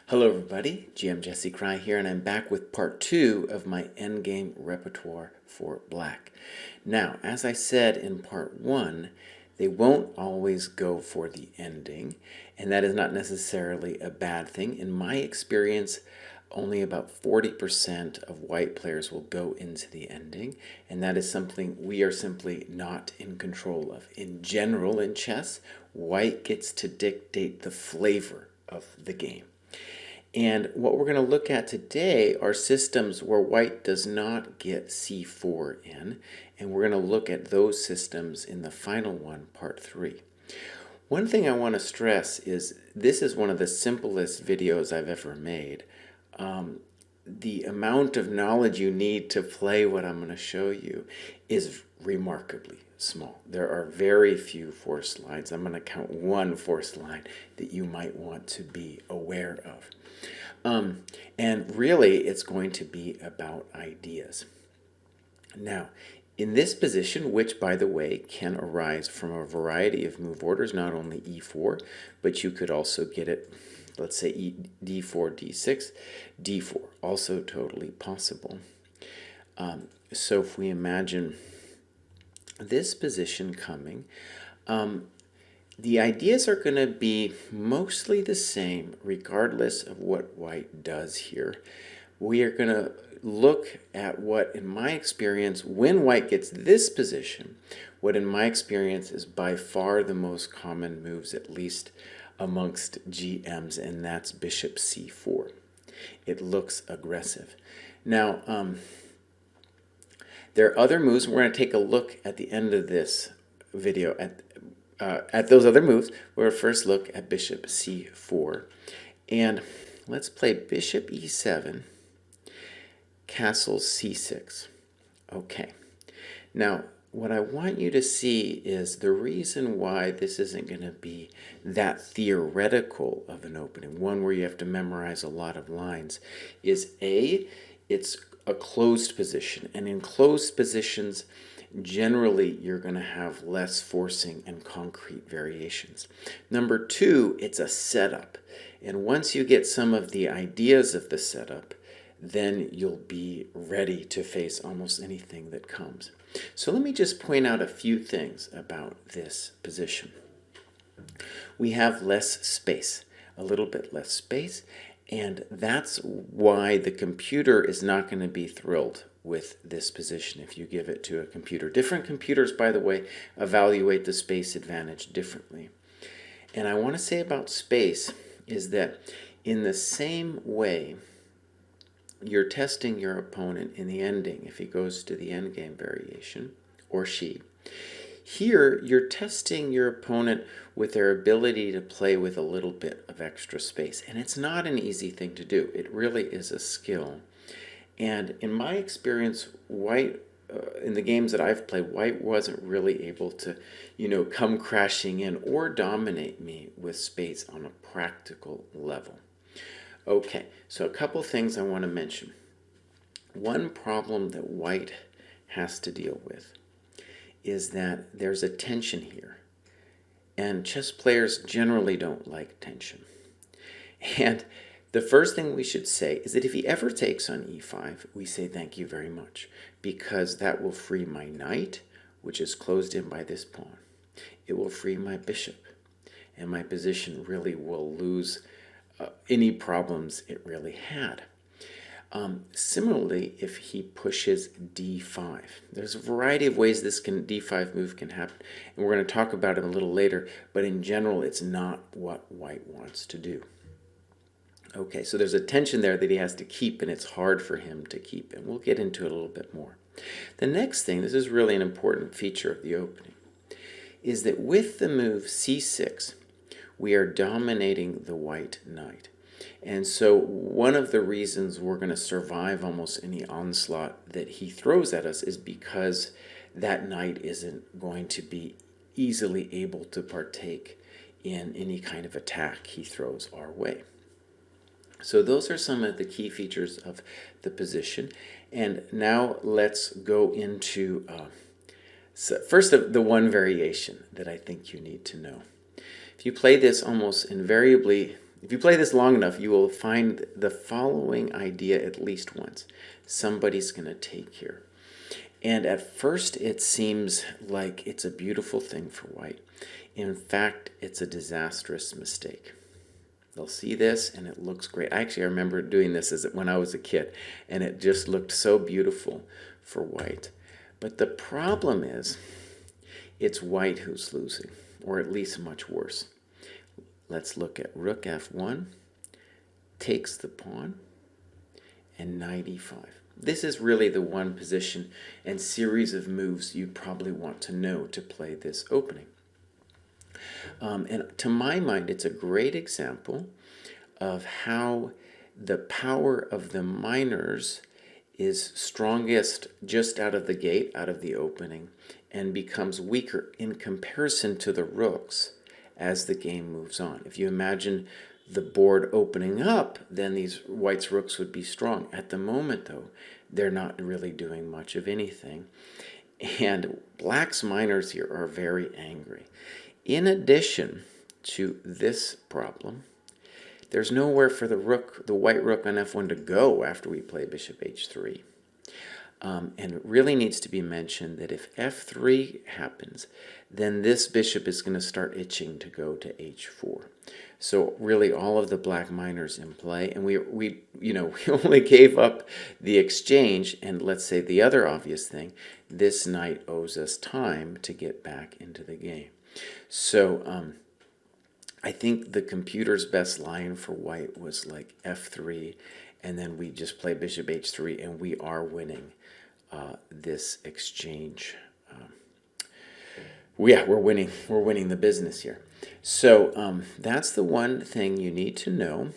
Hello everybody, GM Kraai here, and I'm back with part 2 of my Endgame Repertoire for Black. Now, as I said in part 1, they won't always go for the ending, and that is not necessarily a bad thing. In my experience, only about 40% of white players will go into the ending, and that is something we are simply not in control of. In general, in chess, white gets to dictate the flavor of the game. And what we're going to look at today are systems where white does not get c4 in, and we're going to look at those systems in the final one, part 3. One thing I want to stress is this is one of the simplest videos I've ever made. The amount of knowledge you need to play what I'm going to show you is remarkably small. There are very few forced lines. I'm going to count one forced line that you might want to be aware of. And really, it's going to be about ideas. Now, in this position, which, by the way, can arise from a variety of move orders, not only e4, but you could also get it, let's say, d4, d6, d4, also totally possible. So if we imagine this position coming, the ideas are going to be mostly the same regardless of what white does here. We are going to look at what, in my experience, when white gets this position, what in my experience is by far the most common moves, at least amongst GMs, and that's bishop c4. It looks aggressive. Now, there are other moves. We're going to take a look at the end of this video at those other moves. We'll first look at bishop c4. And let's play bishop e7, castle c6. Okay. Now, what I want you to see is the reason why this isn't going to be that theoretical of an opening, one where you have to memorize a lot of lines, is A, it's a closed position. And in closed positions, generally you're going to have less forcing and concrete variations. Number two, it's a setup. And once you get some of the ideas of the setup, then you'll be ready to face almost anything that comes. So let me just point out a few things about this position. We have less space, a little bit less space, and that's why the computer is not going to be thrilled with this position if you give it to a computer. Different computers, by the way, evaluate the space advantage differently. And I want to say about space is that in the same way you're testing your opponent in the ending if he goes to the endgame variation, or she, here you're testing your opponent with their ability to play with a little bit of extra space. And it's not an easy thing to do. It really is a skill. And in my experience, white, in the games that I've played, white wasn't really able to, come crashing in or dominate me with space on a practical level. Okay, so a couple things I want to mention. One problem that white has to deal with is that there's a tension here. And chess players generally don't like tension. And the first thing we should say is that if he ever takes on e5, we say thank you very much, because that will free my knight, which is closed in by this pawn. It will free my bishop, and my position really will lose any problems it really had. Similarly, if he pushes d5, there's a variety of ways this d5 move can happen, and we're going to talk about it a little later, but in general, it's not what white wants to do. Okay, so there's a tension there that he has to keep, and it's hard for him to keep, and we'll get into it a little bit more. The next thing, this is really an important feature of the opening, is that with the move c6, we are dominating the white knight. And so one of the reasons we're going to survive almost any onslaught that he throws at us is because that knight isn't going to be easily able to partake in any kind of attack he throws our way. So those are some of the key features of the position. And now let's go into first the one variation that I think you need to know. If you play this, almost invariably if you play this long enough, you will find the following idea at least once. Somebody's going to take here. And at first it seems like it's a beautiful thing for white. In fact, it's a disastrous mistake. They'll see this and it looks great. I remember doing this when I was a kid, and it just looked so beautiful for white. But the problem is, it's white who's losing, or at least much worse. Let's look at rook f1, takes the pawn, and knight e5. This is really the one position and series of moves you'd probably want to know to play this opening. And to my mind, it's a great example of how the power of the minors is strongest just out of the gate, out of the opening, and becomes weaker in comparison to the rooks as the game moves on. If you imagine the board opening up, then these white's rooks would be strong. At the moment, though, they're not really doing much of anything. And black's minors here are very angry. In addition to this problem, there's nowhere for the white rook on f1 to go after we play bishop h3. And it really needs to be mentioned that if f3 happens, then this bishop is going to start itching to go to h4. So really all of the black minors in play, and we only gave up the exchange, and let's say the other obvious thing, this knight owes us time to get back into the game. So I think the computer's best line for white was like f3, and then we just play bishop h3, and we are winning this exchange. We're winning the business here. So that's the one thing you need to know.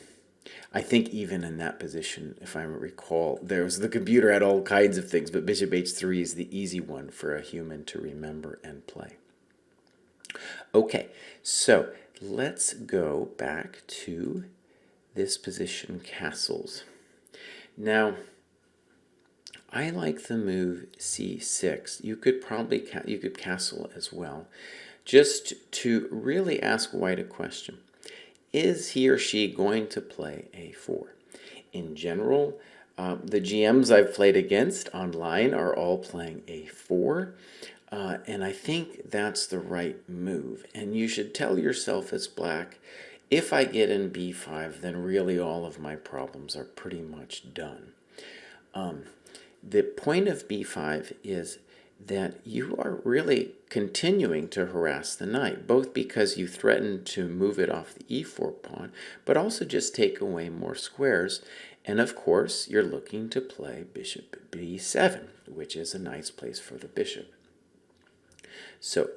I think even in that position, if I recall, the computer had all kinds of things, but bishop h3 is the easy one for a human to remember and play. Okay, so let's go back to this position, castles. Now, I like the move c6. You could probably castle as well, just to really ask white a question. Is he or she going to play a4? In general, the GMs I've played against online are all playing a4, and I think that's the right move. And you should tell yourself as black, if I get in b5, then really all of my problems are pretty much done. The point of b5 is that you are really continuing to harass the knight, both because you threaten to move it off the e4 pawn, but also just take away more squares. And of course, you're looking to play bishop b7, which is a nice place for the bishop. So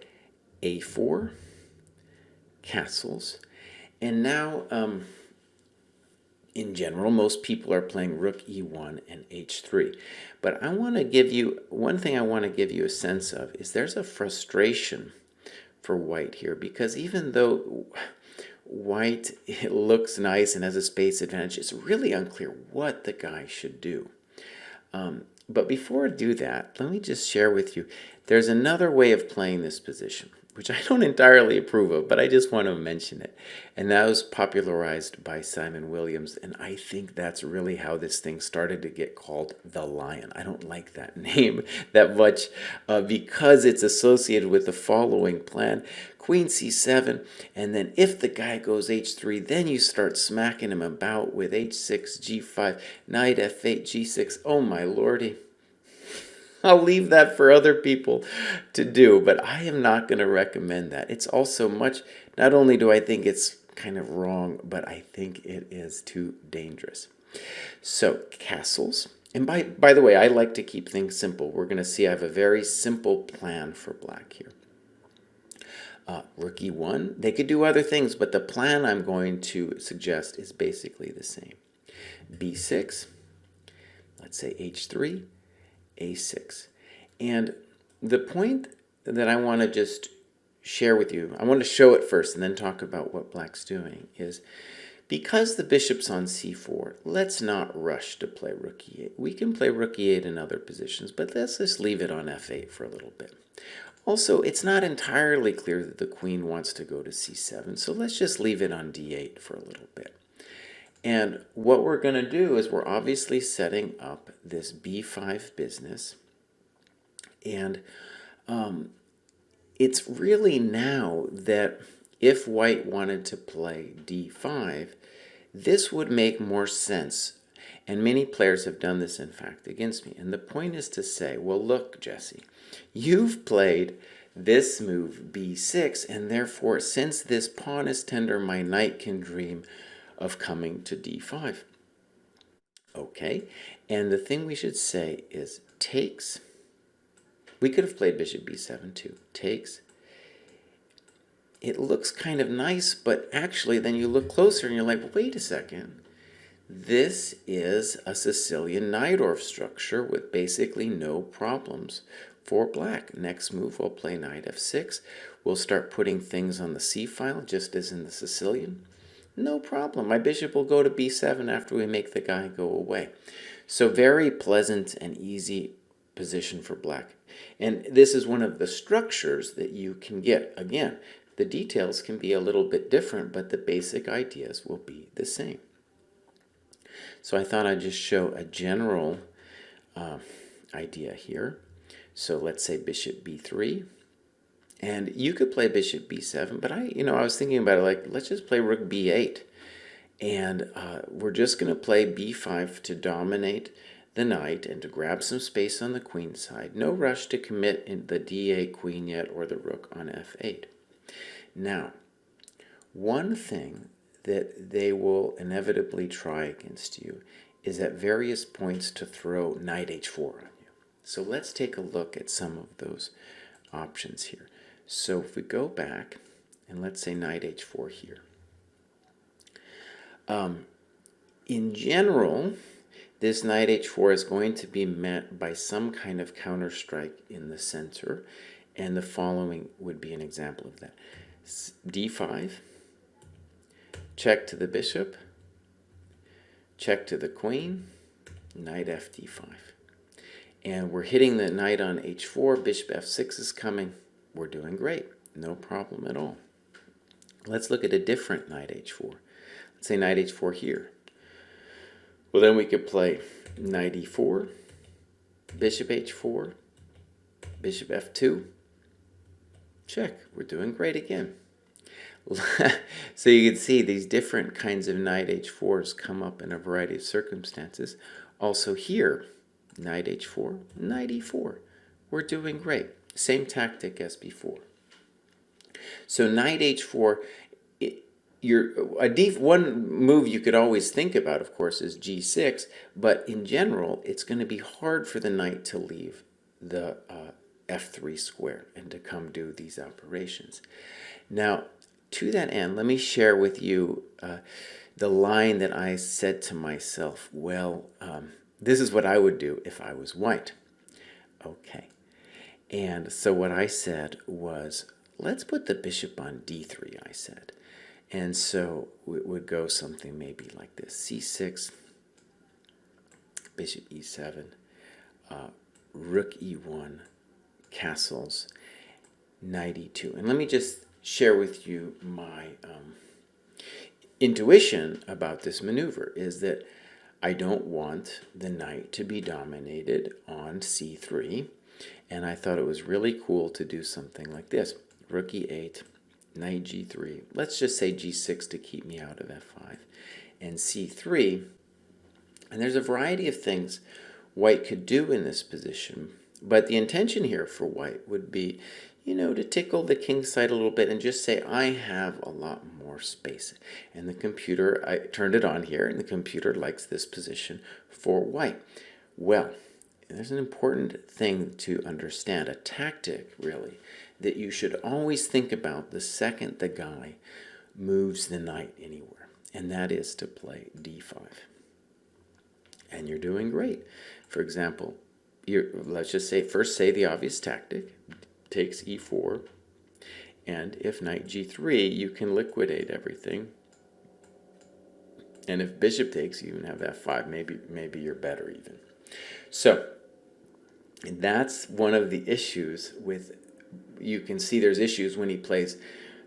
a4, castles, and now in general, most people are playing rook e1 and h3. But I want to give you, one thing I want to give you a sense of is there's a frustration for white here, because even though white looks nice and has a space advantage, it's really unclear what the guy should do. But before I do that, let me just share with you, there's another way of playing this position, which I don't entirely approve of, but I just want to mention it. And that was popularized by Simon Williams, and I think that's really how this thing started to get called the Lion. I don't like that name that much because it's associated with the following plan. Queen c7, and then if the guy goes h3, then you start smacking him about with h6, g5, knight f8, g6. Oh my lordy. I'll leave that for other people to do, but I am not going to recommend that. It's also not only do I think it's kind of wrong, but I think it is too dangerous. So, castles. And by the way, I like to keep things simple. We're going to see I have a very simple plan for black here. Rook e1, they could do other things, but the plan I'm going to suggest is basically the same. b6, let's say h3, a6. And the point that I want to just share with you, I want to show it first and then talk about what black's doing, is because the bishop's on c4, let's not rush to play rook e8. We can play rook e8 in other positions, but let's just leave it on f8 for a little bit. Also, it's not entirely clear that the queen wants to go to c7, so let's just leave it on d8 for a little bit. And what we're going to do is we're obviously setting up this b5 business. And it's really now that if white wanted to play d5, this would make more sense. And many players have done this, in fact, against me. And the point is to say, well, look, Jesse, you've played this move b6, and therefore, since this pawn is tender, my knight can dream of coming to d5. Okay, and the thing we should say is takes. We could have played bishop b7 too. Takes. It looks kind of nice, but actually then you look closer and you're like, well, wait a second. This is a Sicilian Najdorf structure with basically no problems for black. Next move, we'll play knight f6. We'll start putting things on the c file, just as in the Sicilian. No problem. My bishop will go to b7 after we make the guy go away. So very pleasant and easy position for black. And this is one of the structures that you can get. Again, the details can be a little bit different, but the basic ideas will be the same. So I thought I'd just show a general idea here. So let's say bishop b3. And you could play bishop b7, but I was thinking about it like, let's just play rook b8. And we're just going to play b5 to dominate the knight and to grab some space on the queen side. No rush to commit in the d8 queen yet or the rook on f8. Now, one thing that they will inevitably try against you is at various points to throw knight h4 on you. So let's take a look at some of those options here. So if we go back and let's say knight h4 here. In general, this knight h4 is going to be met by some kind of counter strike in the center, and the following would be an example of that. d5, check to the bishop, check to the queen, knight f d5. And we're hitting the knight on h4, bishop f6 is coming. We're doing great, no problem at all. Let's look at a different knight h4. Let's say knight h4 here. Well, then we could play knight e4, bishop h4, bishop f2, check. We're doing great again. So you can see these different kinds of knight h4s come up in a variety of circumstances. Also here, knight h4, knight e4. We're doing great. Same tactic as before. So knight h4, one move you could always think about, of course, is g6, but in general, it's going to be hard for the knight to leave the f3 square and to come do these operations. Now, to that end, let me share with you the line that I said to myself, well, this is what I would do if I was white. Okay. And so what I said was, let's put the bishop on d3, I said. And so it would go something maybe like this. c6, bishop e7, rook e1, castles, knight e2. And let me just share with you my intuition about this maneuver is that I don't want the knight to be dominated on c3. And I thought it was really cool to do something like this. Rook e8, knight g3. Let's just say g6 to keep me out of f5. And c3. And there's a variety of things white could do in this position. But the intention here for white would be, to tickle the king side a little bit and just say, I have a lot more space. And the computer, I turned it on here, and the computer likes this position for white. Well, there's an important thing to understand, a tactic, really, that you should always think about the second the guy moves the knight anywhere, and that is to play d5. And you're doing great. For example, let's just say, first say the obvious tactic, takes e4, and if knight g3, you can liquidate everything. And if bishop takes, you even have f5. Maybe you're better even. So that's one of the issues with, you can see there's issues when he plays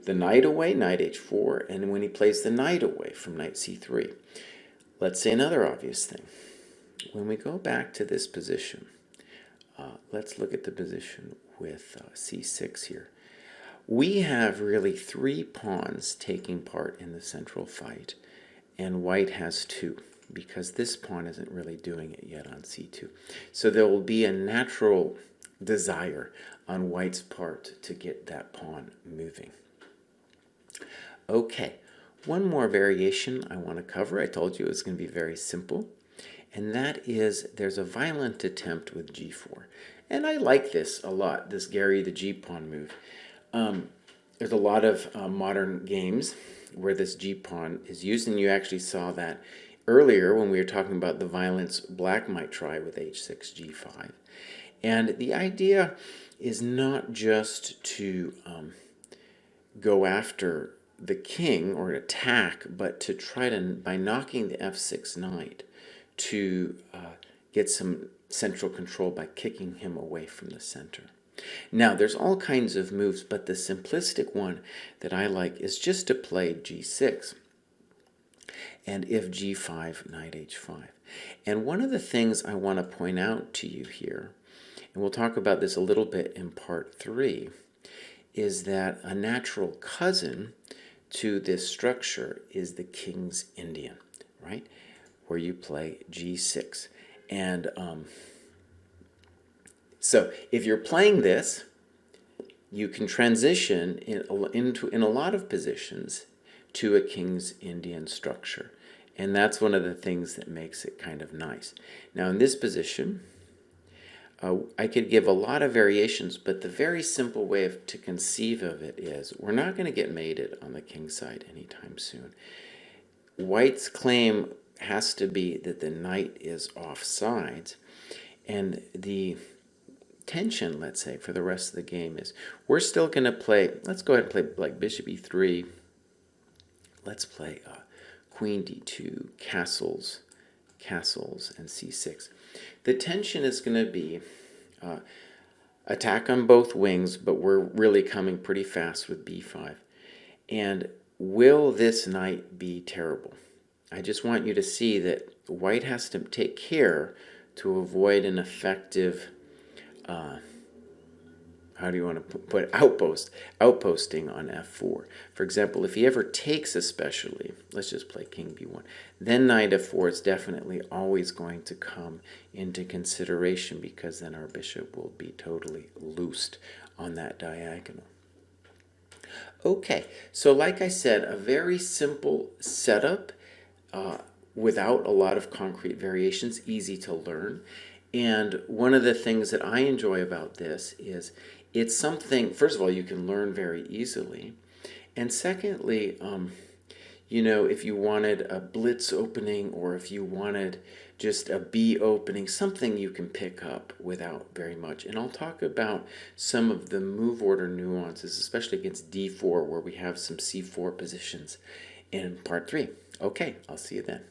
the knight away, knight h4, and when he plays the knight away from knight c3. Let's say another obvious thing. When we go back to this position, let's look at the position with c6 here. We have really 3 pawns taking part in the central fight, and white has 2, because this pawn isn't really doing it yet on c2. So there will be a natural desire on white's part to get that pawn moving. Okay, one more variation I want to cover. I told you it's going to be very simple, and that is there's a violent attempt with g4. And I like this a lot, this Gary the g-pawn move. There's a lot of modern games where this g-pawn is used, and you actually saw that earlier when we were talking about the violence black might try with h6, g5. And the idea is not just to go after the king or attack, but to try to, by knocking the f6 knight, to get some central control by kicking him away from the center. Now, there's all kinds of moves, but the simplistic one that I like is just to play g6. And if g5, knight h5. And one of the things I want to point out to you here, and we'll talk about this a little bit in part 3, is that a natural cousin to this structure is the King's Indian, right? Where you play g6. And so if you're playing this, you can transition in a lot of positions to a King's Indian structure. And that's one of the things that makes it kind of nice. Now in this position, I could give a lot of variations, but the very simple way to conceive of it is we're not going to get mated on the king's side anytime soon. White's claim has to be that the knight is off sides, and the tension, let's say, for the rest of the game is we're still going to play, let's go ahead and play like bishop e3, let's play queen d2, castles, and c6. The tension is going to be attack on both wings, but we're really coming pretty fast with b5. And will this knight be terrible? I just want you to see that white has to take care to avoid an effective, how do you want to put outposting on f4. For example, if he ever takes especially, let's just play king b1, then knight f4 is definitely always going to come into consideration, because then our bishop will be totally loosed on that diagonal. Okay, so like I said, a very simple setup without a lot of concrete variations, easy to learn. And one of the things that I enjoy about this is it's something, first of all, you can learn very easily. And secondly, you know, if you wanted a blitz opening, or if you wanted just a B opening, something you can pick up without very much. And I'll talk about some of the move order nuances, especially against D4, where we have some C4 positions in part 3. Okay, I'll see you then.